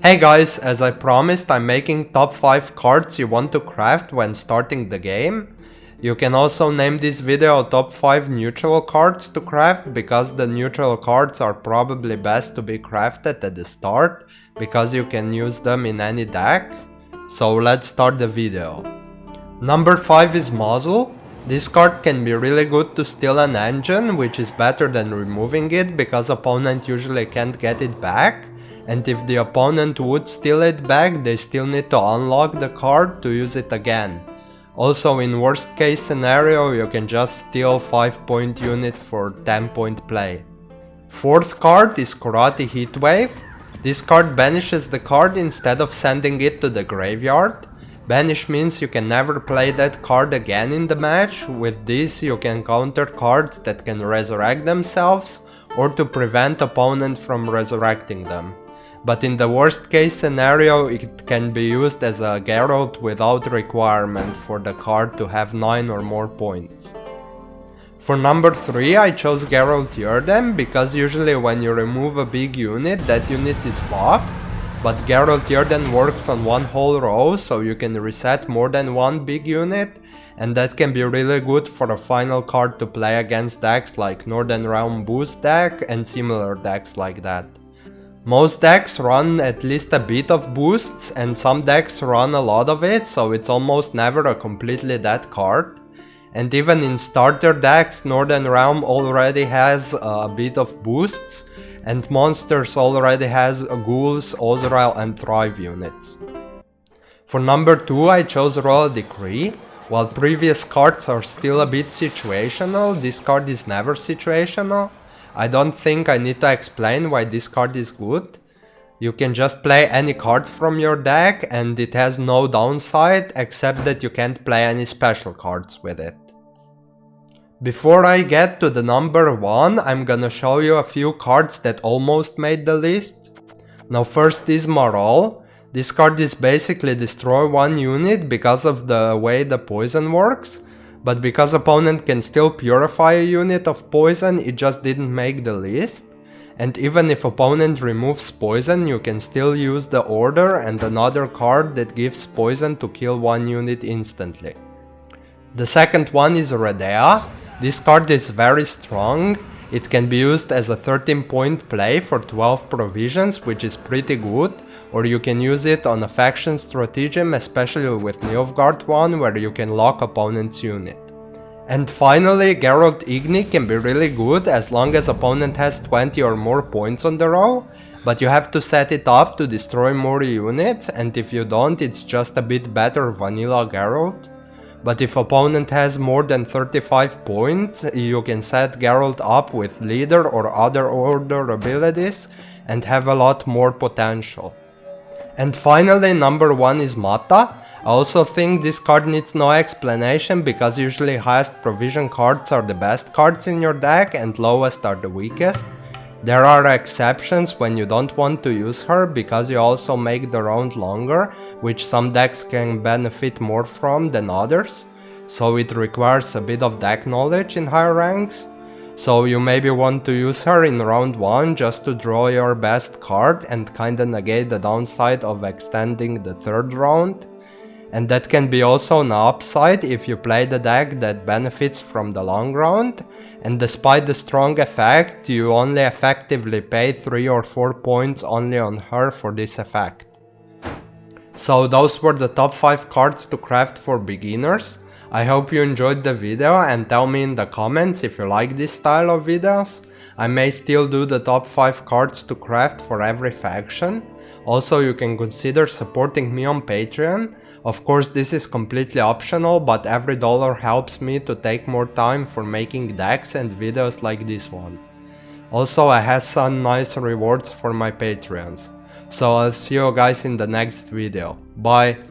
Hey guys, as I promised, I'm making top 5 cards you want to craft when starting the game. You can also name this video top 5 neutral cards to craft, because the neutral cards are probably best to be crafted at the start, because you can use them in any deck. So let's start the video. Number 5 is Muzzle. This card can be really good to steal an engine, which is better than removing it, because opponent usually can't get it back. And if the opponent would steal it back, they still need to unlock the card to use it again. Also, in worst case scenario, you can just steal 5-point unit for 10-point play. Fourth card is Karate Heatwave. This card banishes the card instead of sending it to the graveyard. Banish means you can never play that card again in the match. With this you can counter cards that can resurrect themselves, or to prevent opponent from resurrecting them. But in the worst case scenario, it can be used as a Geralt without requirement for the card to have 9 or more points. For number 3 I chose Geralt Yerdem, because usually when you remove a big unit, that unit is buffed. But Geralt Yerdem works on one whole row, so you can reset more than one big unit, and that can be really good for a final card to play against decks like Northern Realm boost deck and similar decks like that. Most decks run at least a bit of boosts, and some decks run a lot of it, so it's almost never a completely dead card. And even in starter decks, Northern Realm already has a bit of boosts, and monsters already has ghouls, Ozrael and Thrive units. For number 2 I chose Royal Decree. While previous cards are still a bit situational, this card is never situational. I don't think I need to explain why this card is good. You can just play any card from your deck and it has no downside, except that you can't play any special cards with it. Before I get to the number 1, I'm gonna show you a few cards that almost made the list. Now first is Marol. This card is basically destroy one unit because of the way the poison works. But because opponent can still purify a unit of poison, it just didn't make the list. And even if opponent removes poison, you can still use the order and another card that gives poison to kill one unit instantly. The second one is Redea. This card is very strong. It can be used as a 13-point play for 12 provisions, which is pretty good. Or you can use it on a faction stratagem, especially with Nilfgaard 1, where you can lock opponent's unit. And finally, Geralt Igni can be really good as long as opponent has 20 or more points on the row, but you have to set it up to destroy more units, and if you don't, it's just a bit better vanilla Geralt. But if opponent has more than 35 points, you can set Geralt up with leader or other order abilities and have a lot more potential. And finally, number 1 is Mata. I also think this card needs no explanation, because usually highest provision cards are the best cards in your deck and lowest are the weakest. There are exceptions when you don't want to use her, because you also make the round longer, which some decks can benefit more from than others. So it requires a bit of deck knowledge in higher ranks. So you maybe want to use her in round 1 just to draw your best card and kinda negate the downside of extending the third round. And that can be also an upside if you play the deck that benefits from the long round, and despite the strong effect, you only effectively pay 3 or 4 points only on her for this effect. So those were the top 5 cards to craft for beginners. I hope you enjoyed the video, and tell me in the comments if you like this style of videos. I may still do the top 5 cards to craft for every faction. Also, you can consider supporting me on Patreon. Of course, this is completely optional, but every dollar helps me to take more time for making decks and videos like this one. Also, I have some nice rewards for my Patreons. So I'll see you guys in the next video. Bye!